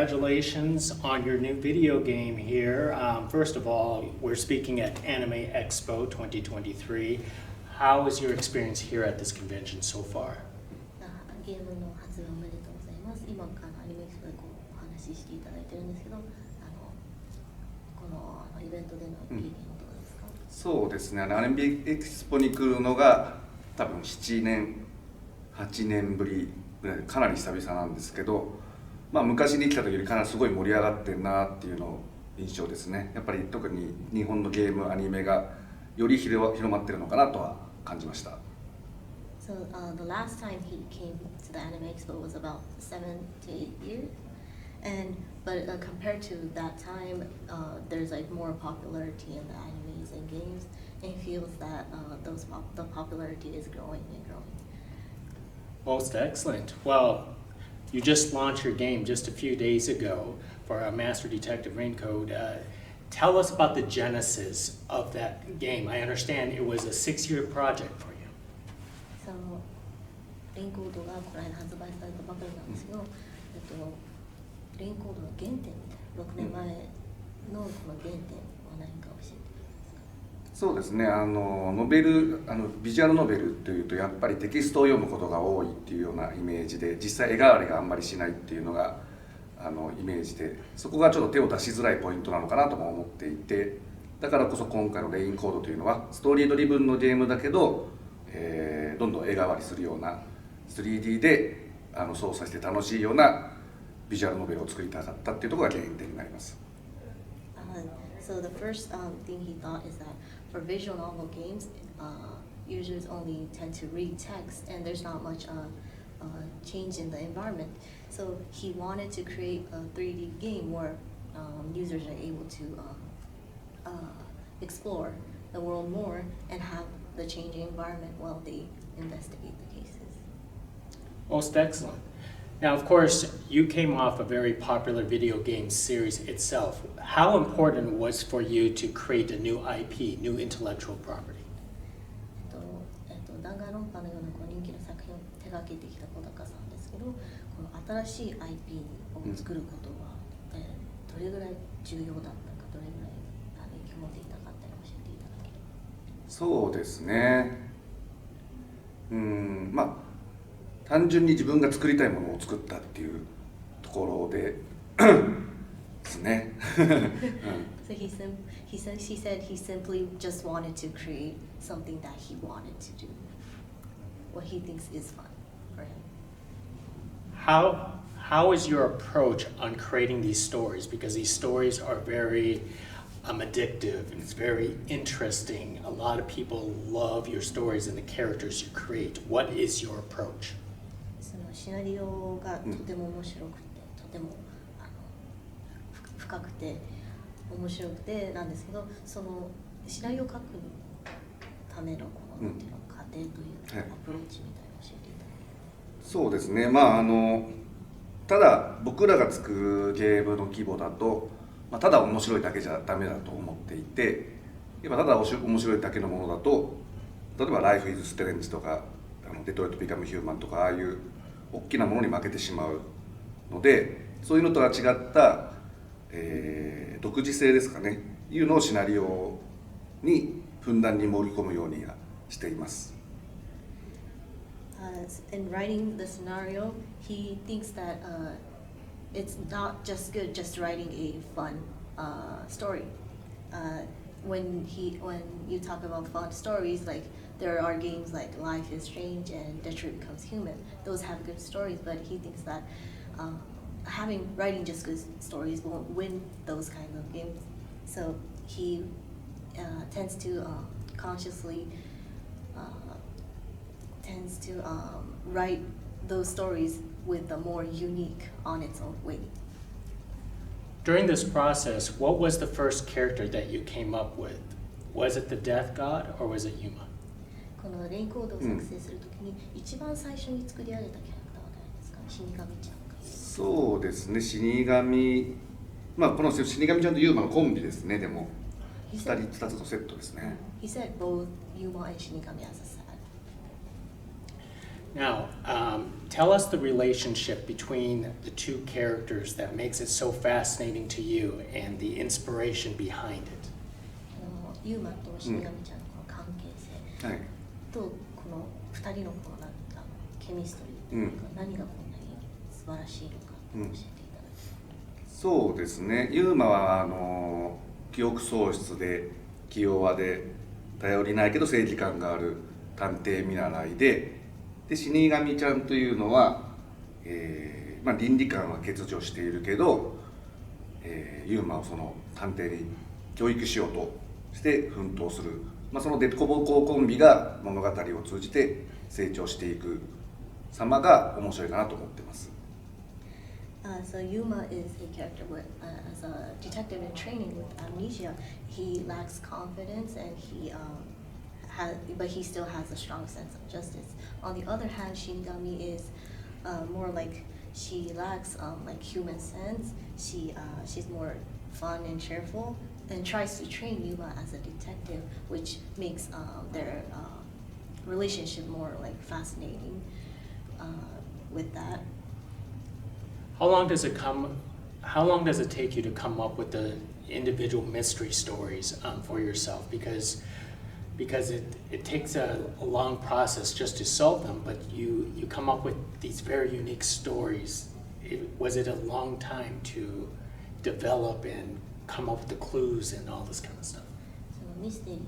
congratulations on your new video game here. First of all, we're speaking at Anime Expo 2023. How was your experience here at this convention so far? ゲームの発売おめでとうございます。今アニメエキスポでお話ししていただいてるんですけど、このイベントでの経験はどうですか？そうですね。アニメエキスポに来るのが多分7年、8年ぶりぐらいでかなり久々なんですけど、昔に来た時よりかなりすごい盛り上がってるなっていうの印象ですね。やっぱり特に日本のゲームアニメがより広まってるのかなとは感じました。So the last time he came to the Anime Expo was about 7 to 8 years, but compared to that time, there's like more popularity in the animes and games, and he feels that the popularity is growing and growing. Most excellent. Well, you just launched your game just a few days ago for Master Detective Raincoat. Tell us about the genesis of that game. I understand it was a 6-year project for you. そのレインコードがこの間発売されたばかりなんですけど、レインコードの原点みたいな6年前のこの原点は何か教えてください。そうですね。ノベルビジュアルノベルというとやっぱりテキストを読むことが多いっていうようなイメージで、実際絵代わりがあんまりしないっていうのがイメージで、そこがちょっと手を出しづらいポイントなのかなとも思っていて、だからこそ今回のレインコードというのはストーリードリブンのゲームだけど、どんどん絵代わりするような 3D で操作して楽しいようなビジュアルノベルを作りたかったっていうところが原点になります。So the first thing he thought is that for visual novel games, users only tend to read text and there's not much change in the environment. So he wanted to create a 3D game where users are able to explore the world more and have the changing environment while they investigate the cases. Most excellent. Now, of course, you came off a very popular video game series itself. How important was for you to create a new IP, new intellectual property? 弾丸論破のような人気の作品を手掛けてきた小高さんですけど、この新しい IP を作ることは、どれぐらい重要だったか、どれぐらい影響を持っていたかっていうのを教えていただければ。そうですね。単純に自分が作りたいものを作ったっていうところでですね。So he said he simply just wanted to create something that he wanted to do, what he thinks is fun for him. How is your approach on creating these stories? Because these stories are very addictive and it's very interesting. A lot of people love your stories and the characters you create. What is your approach? そのシナリオがとても面白くて、とても深くて面白くてなんですけど、そのシナリオを書くためのこのなんていうの過程というか、アプローチみたいなのを教えていただけます。そうですね。ただ僕らが作るゲームの規模だと、ただ面白いだけじゃダメだと思っていて、ただ面白いだけのものだと、例えばライフイズストレンジとかデトロイト・ビカム・ヒューマンとかああいう大きなものに負けてしまうので、そういうのとは違った、独自性ですかね、いうのをシナリオにふんだんに盛り込むようにしています。In writing the scenario, he thinks that it's not just good just writing a fun story. When you talk about fun stories, like there are games like Life is Strange and Detroit Becomes Human. Those have good stories, but he thinks that writing just good stories won't win those kinds of games. So he tends to consciously write those stories with a more unique on its own way. During this process, what was the first character that you came up with? Was it the Death God or was it Yuma? このレインコードを作成するときに一番最初に作り上げたキャラクターは誰ですか？死神ちゃんか。そうですね。死神、この死神ちゃんとユーマのコンビですね。でも2つのセットですね。He said both Yuma and Shinigami as a set. Now, tell us the relationship between the two characters that makes it so fascinating to you and the inspiration behind it. ユーマと死神ちゃんのこの関係性はいとこの2人のこのなんかケミストリーというか、何がこんなに素晴らしいのか教えていただきたい。そうですね、ユーマは記憶喪失で気弱で頼りないけど正義感がある探偵見習いで、死神ちゃんというのは、倫理観は欠如しているけど、ユーマをその探偵に教育しようとして奮闘する、そのデコボココンビが物語を通じて成長していく様が面白いかなと思ってます。So Yuma is a character with, as a detective in training with amnesia. He lacks confidence and but he still has a strong sense of justice. On the other hand, Shinigami is more like she lacks like human sense. She's more fun and cheerful and tries to train Yuma as a detective, which makes their relationship more like fascinating with that. How long does it take you to come up with the individual mystery stories for yourself? Because it takes a long process just to solve them, but you come up with these very unique stories. Was it a long time to develop and come up with the clues and all this kind of stuff? そのミステリー、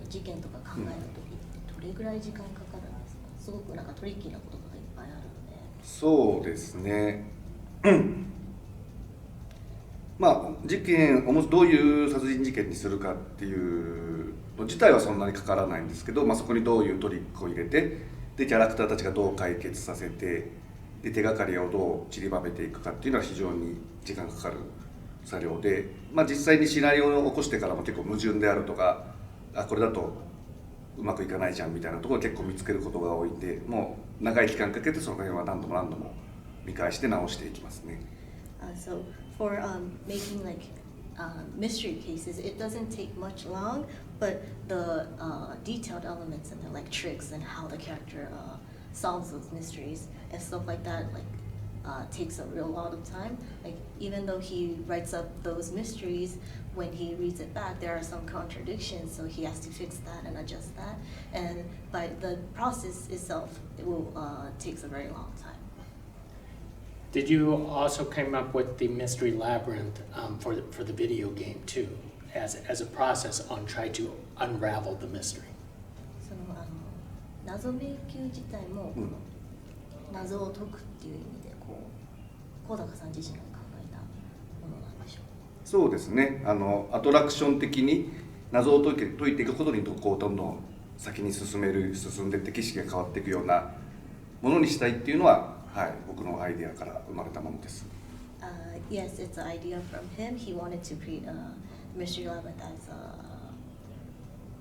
事件とか考えるときってどれぐらい時間かかるんですか？すごくなんかトリッキーなことがいっぱいあるので。そうですね事件どういう殺人事件にするかっていうの自体はそんなにかからないんですけど、そこにどういうトリックを入れて、キャラクターたちがどう解決させて、手がかりをどう散りばめていくかっていうのは非常に時間かかる作業で、実際にシナリオを起こしてからも結構矛盾であるとか、これだとうまくいかないじゃんみたいなところを結構見つけることが多いんで、もう長い期間かけてその辺は何度も見返して直していきますね。So for making like mystery cases, it doesn't take much long, but the detailed elements and the like tricks and how the character solves those mysteries and stuff like that takes a real lot of time. Like even though he writes up those mysteries, when he reads it back, there are some contradictions, so he has to fix that and adjust that. And by the process itself, it will takes a very long time. Did you also come up with the mystery labyrinth for the video game too, as a process on trying to unravel the mystery? その謎迷宮自体もこの謎を解くっていう意味で小高さん自身が考えたものなんでしょう。そうですね。アトラクション的に謎を解いていくことにどんどん先に進んでいって景色が変わっていくようなものにしたいっていうのは、僕のアイデアから生まれたものです。Yes, it's an idea from him. He wanted to create a mystery labyrinth as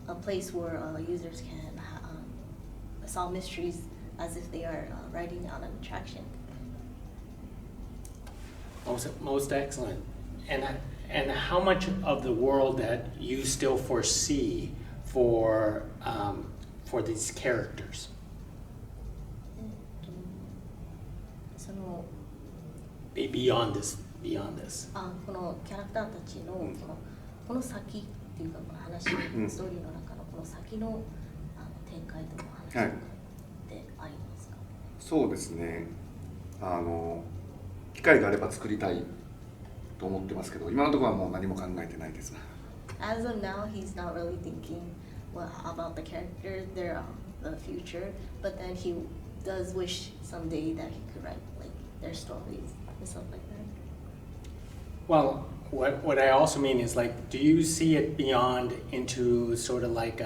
a place where users can solve mysteries as if they are riding on an attraction. Most excellent. And how much of the world that you still foresee for these characters? その Beyond this. このキャラクターたちのこの先っていうか話ストーリーの中のこの先の展開とか話とかってありますか？そうですね。機会があれば作りたいと思ってますけど、今のところはもう何も考えてないです。As of now, he's not really thinking about the character, their the future, but then he does wish someday that he could write like their stories and stuff like that. Well, what I also mean is like, do you see it beyond into sort of like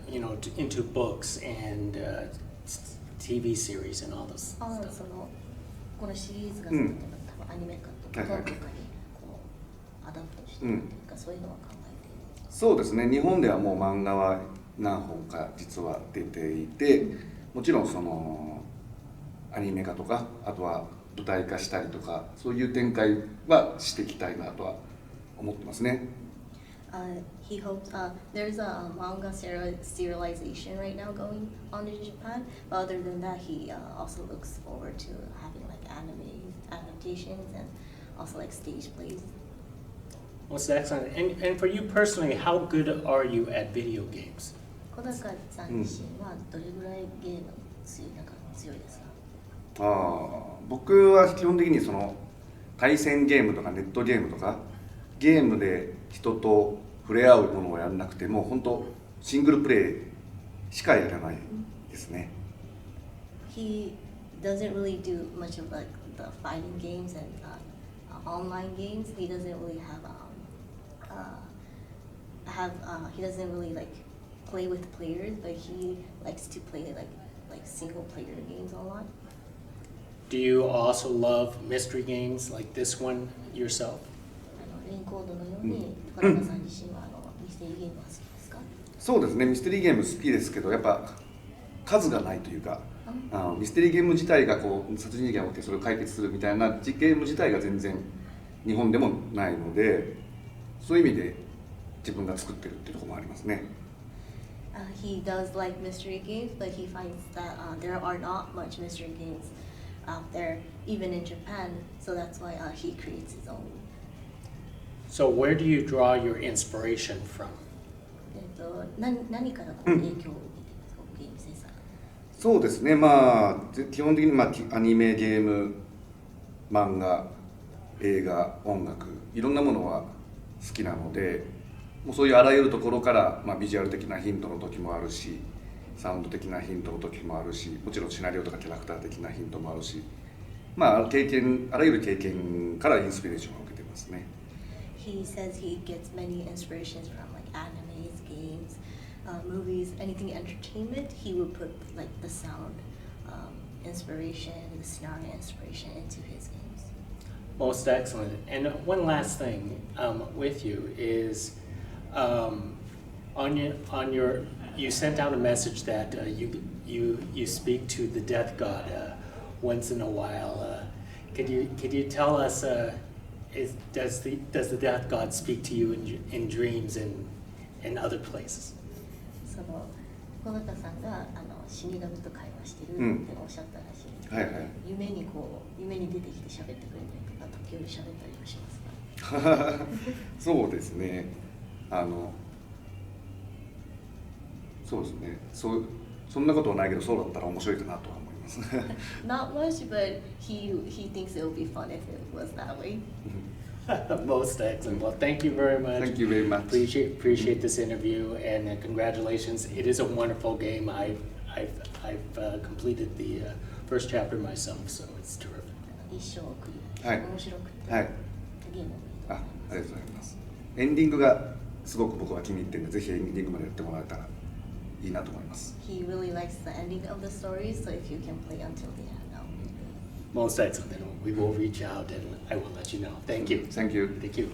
into books and TV series and all this stuff? このシリーズが作ってる多分アニメ化とか本とかにアダプトしてるっていうか、そういうのは考えています。そうですね。日本ではもう漫画は何本か実は出ていて、もちろんそのアニメ化とか、あとは舞台化したりとか、そういう展開はしていきたいなとは思ってますね。He hopes there's a manga serialization right now going on in Japan. But other than that, he also looks forward to having like anime adaptations and also like stage plays. Most excellent. And for you personally, how good are you at video games? 小高さん自身はどれぐらいゲーム強いですか？僕は基本的にその対戦ゲームとかネットゲームとかゲームで人と触れ合うものをやらなくても本当シングルプレイしかやらないですね。He doesn't really do much of like the fighting games and online games. He doesn't really he doesn't really like play with players, but he likes to play like single player games a lot. Do you also love mystery games like this one yourself? レインコードのように小高さん自身はミステリーゲームは好きですか？そうですね、ミステリーゲーム好きですけどやっぱ数がないというか、ミステリーゲーム自体がこう殺人事件が起きてそれを解決するみたいなゲーム自体が全然日本でもないので、そういう意味で自分が作ってるっていうところもありますね。He does like mystery games, but he finds that there are not much mystery games out there, even in Japan. So that's why he creates his own. So where do you draw your inspiration from? 何からこう影響を受けてますか、ゲーム制作？そうですね、基本的にアニメ、ゲーム、漫画、映画、音楽いろんなものは好きなので、もうそういうあらゆるところから、ビジュアル的なヒントの時もあるし、サウンド的なヒントの時もあるし、もちろんシナリオとかキャラクター的なヒントもあるし、あらゆる経験からインスピレーションを受けてますね。He says he gets many inspirations from like animes, games, movies, anything entertainment. He would put like the sound inspiration, the scenario inspiration into his games. Most excellent. And one last thing with you is you sent out a message that you speak to the death god once in a while. Could you tell us does the death god speak to you in dreams and in other places? その小高さんが死神と会話してるっておっしゃったらしいんですけど、はいはい、夢に出てきて喋ってくれたりとか時折喋ったりはしますか？そうですね。そうですね。そんなことはないけどそうだったら面白いかなとは思います。Not much, but he thinks it would be fun if it was that way. Most excellent. Well, thank you very much. Thank you very much. Appreciate this interview and congratulations. It is a wonderful game. I've completed the first chapter myself, so it's terrific. 一生クリア、面白くて、はい、ゲームありがとうございます。エンディングがすごく僕は気に入ってるので、ぜひエンディングまでやってもらえたらいいなと思います。He really likes the ending of the story, so if you can play until the end, that would be great. Most excellent. We will reach out and I will let you know. Thank you. Thank you. Thank you.